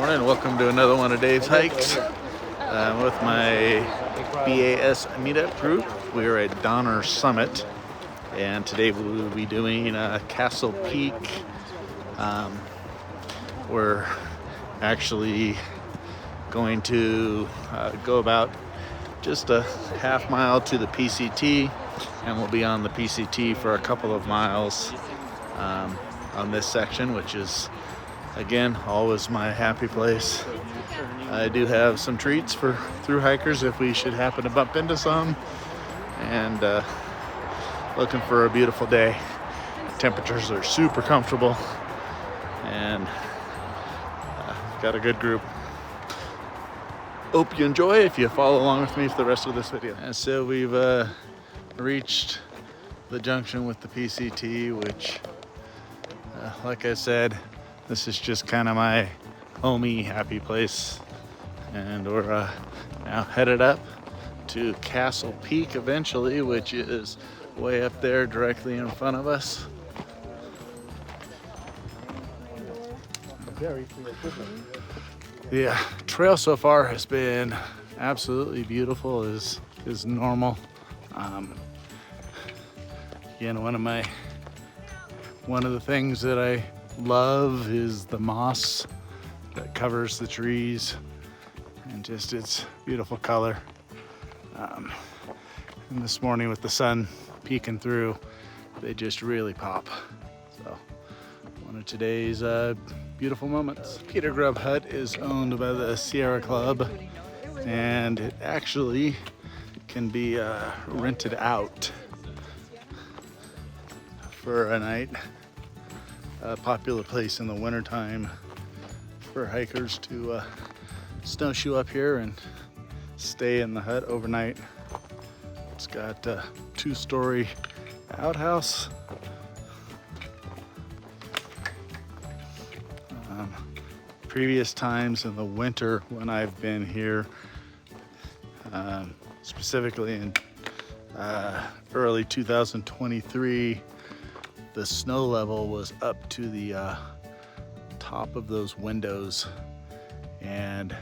Morning, welcome to another one of Dave's hikes. I'm with my BAS meetup group. We are at Donner Summit, and today we will be doing Castle Peak. We're actually going to go about just a half mile to the PCT, and we'll be on the PCT for a couple of miles on this section, which is, again, always my happy place. I do have some treats for thru hikers if we should happen to bump into some, and looking for a beautiful day. Temperatures are super comfortable, and got a good group. Hope you enjoy if you follow along with me for the rest of this video. And so we've reached the junction with the PCT, which like I said, this is just kind of my homey happy place, and we're now headed up to Castle Peak eventually, which is way up there directly in front of us. The trail so far has been absolutely beautiful, is normal. Again, one of the things that I love is the moss that covers the trees and just its beautiful color. And this morning with the sun peeking through, they just really pop. So one of today's beautiful moments. Peter Grub Hut is owned by the Sierra Club, and it actually can be rented out for a night. A popular place in the wintertime for hikers to snowshoe up here and stay in the hut overnight. It's got a 2-story outhouse. Previous times in the winter when I've been here, specifically in early 2023, the snow level was up to the top of those windows, and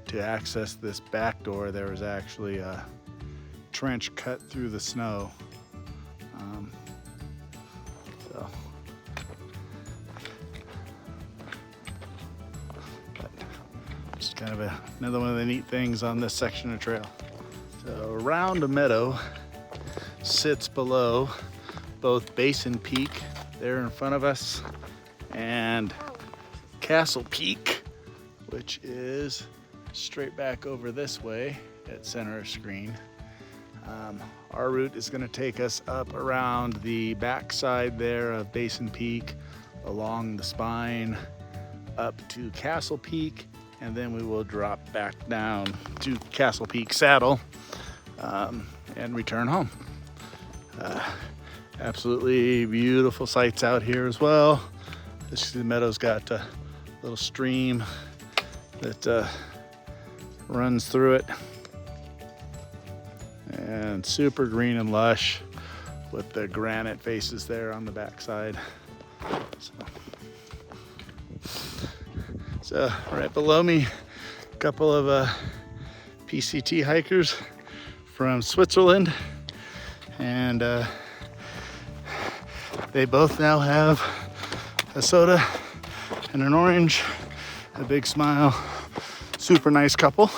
to access this back door there was actually a trench cut through the snow. Just kind of another one of the neat things on this section of trail. So Round Meadow sits below both Basin Peak there in front of us and Castle Peak, which is straight back over this way at center of screen. Our route is going to take us up around the backside there of Basin Peak, along the spine up to Castle Peak, and then we will drop back down to Castle Peak Saddle and return home. Absolutely beautiful sights out here as well. The meadow's got a little stream that runs through it, and super green and lush with the granite faces there on the backside. So right below me, a couple of PCT hikers from Switzerland, and they both now have a soda and an orange, a big smile, super nice couple.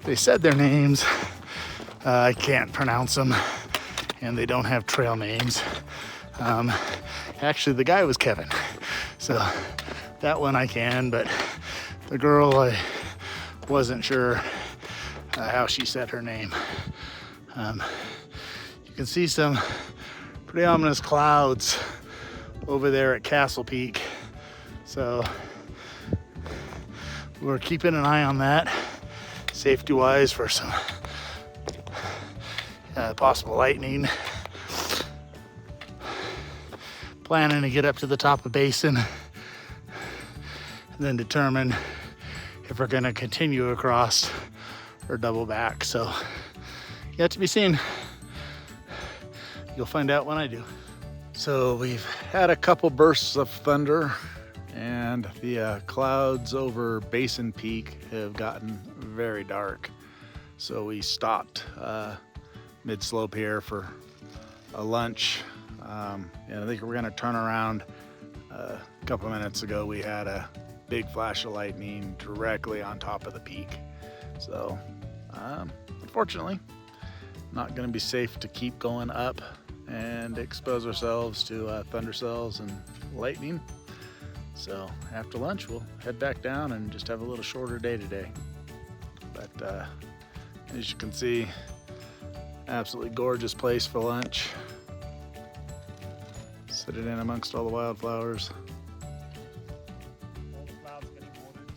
They said their names, I can't pronounce them, and they don't have trail names. Actually, the guy was Kevin, so that one I can, but the girl, I wasn't sure how she said her name. You can see some pretty ominous clouds over there at Castle Peak, so we're keeping an eye on that safety wise for some possible lightning. Planning to get up to the top of Basin and then determine if we're going to continue across or double back. So yet to be seen. You'll find out when I do. So we've had a couple bursts of thunder, and the clouds over Basin Peak have gotten very dark. So we stopped mid-slope here for a lunch. And I think we're gonna turn around. A couple minutes ago, we had a big flash of lightning directly on top of the peak. So unfortunately, not gonna be safe to keep going up and expose ourselves to thunder cells and lightning. So after lunch, we'll head back down and just have a little shorter day today. But as you can see, absolutely gorgeous place for lunch. Sitting in amongst all the wildflowers. All the clouds getting watered.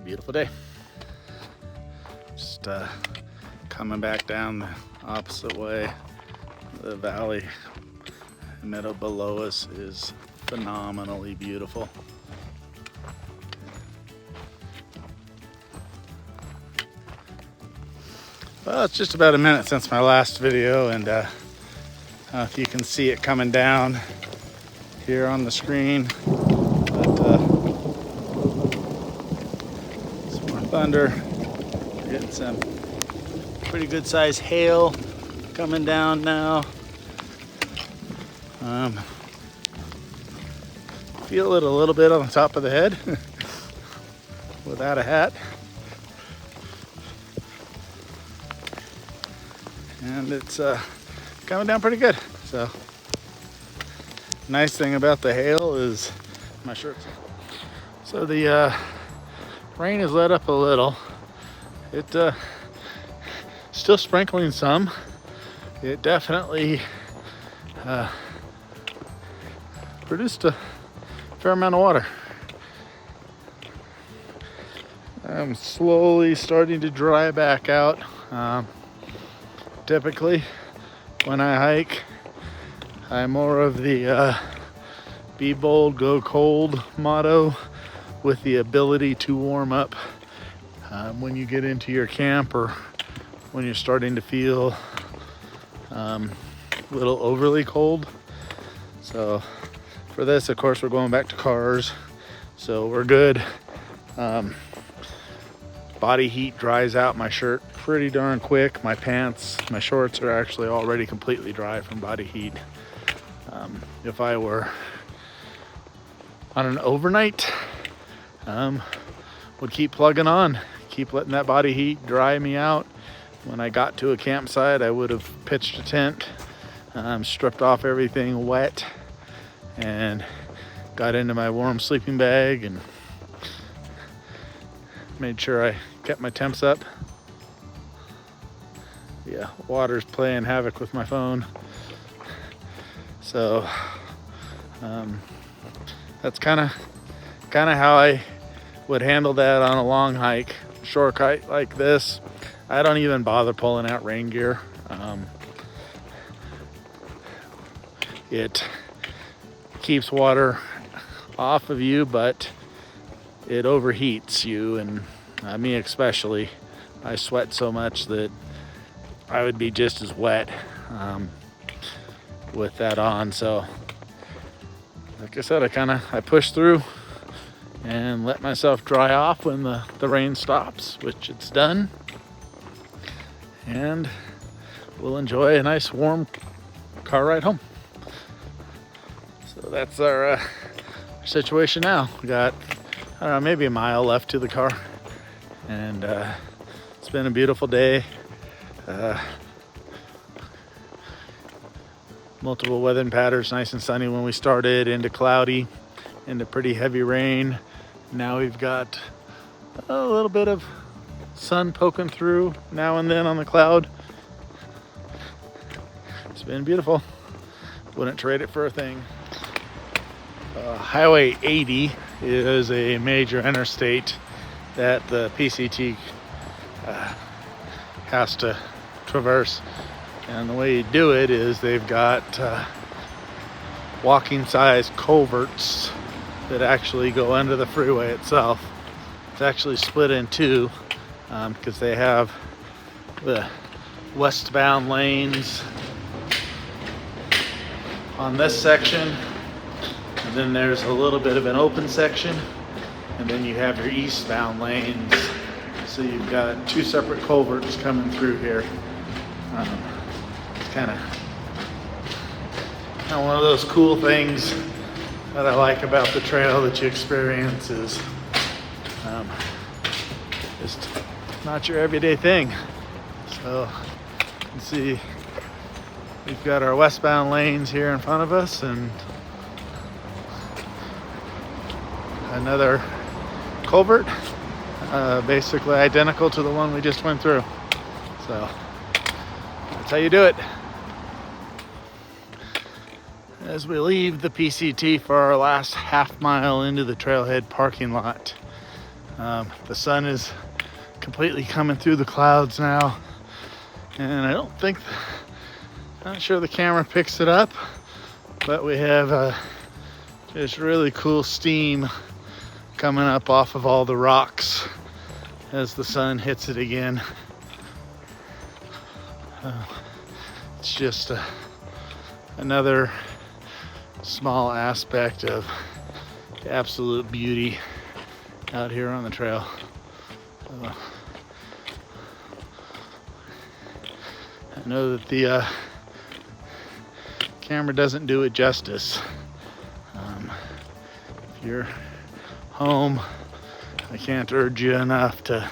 Beautiful day. Just coming back down the opposite way. The valley meadow below us is phenomenally beautiful. Well, it's just about a minute since my last video, and if you can see it coming down here on the screen, but some more thunder. We're getting some pretty good sized hail coming down now. Feel it a little bit on the top of the head without a hat. And it's coming down pretty good. So, nice thing about the hail is my shirt's. So the rain has let up a little. It still sprinkling some. It definitely produced a fair amount of water. I'm slowly starting to dry back out. Typically, when I hike, I'm more of the be bold, go cold motto, with the ability to warm up when you get into your camp or when you're starting to feel a little overly cold. So for this, of course, we're going back to cars, so we're good. Body heat dries out my shirt pretty darn quick. My pants, my shorts are actually already completely dry from body heat. If I were on an overnight, would keep plugging on, keep letting that body heat dry me out. When I got to a campsite, I would have pitched a tent, stripped off everything wet, and got into my warm sleeping bag and made sure I kept my temps up. Yeah, water's playing havoc with my phone. So that's kind of how I would handle that on a long hike. Short hike like this, I don't even bother pulling out rain gear. It keeps water off of you, but it overheats you, and me especially. I sweat so much that I would be just as wet with that on. So like I said, I push through and let myself dry off when the rain stops, which it's done, and we'll enjoy a nice warm car ride home. So that's our situation now. We got, I don't know, maybe a mile left to the car, and it's been a beautiful day. Multiple weather patterns, nice and sunny when we started, into cloudy, into pretty heavy rain. Now we've got a little bit of sun poking through now and then on the cloud. It's been beautiful. Wouldn't trade it for a thing. Highway 80 is a major interstate that the PCT has to traverse. And the way you do it is they've got walking size culverts that actually go under the freeway itself. It's actually split in two because they have the westbound lanes on this section, and then there's a little bit of an open section, and then you have your eastbound lanes. So you've got two separate culverts coming through here. It's kind of one of those cool things that I like about the trail that you experience is just not your everyday thing. So you can see we've got our westbound lanes here in front of us, and another culvert, basically identical to the one we just went through. So that's how you do it. As we leave the PCT for our last half mile into the trailhead parking lot, the sun is completely coming through the clouds now, and I'm not sure the camera picks it up, but we have just really cool steam coming up off of all the rocks as the sun hits it again. It's just another small aspect of the absolute beauty out here on the trail. I know that the camera doesn't do it justice. If you're home, I can't urge you enough to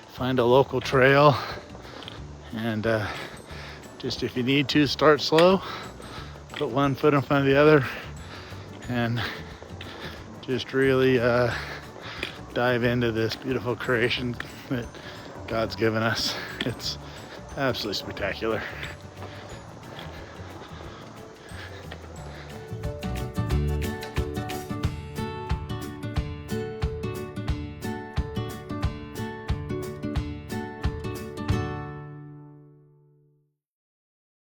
find a local trail, and just if you need to, start slow, put one foot in front of the other, and just really dive into this beautiful creation that God's given us. It's absolutely spectacular.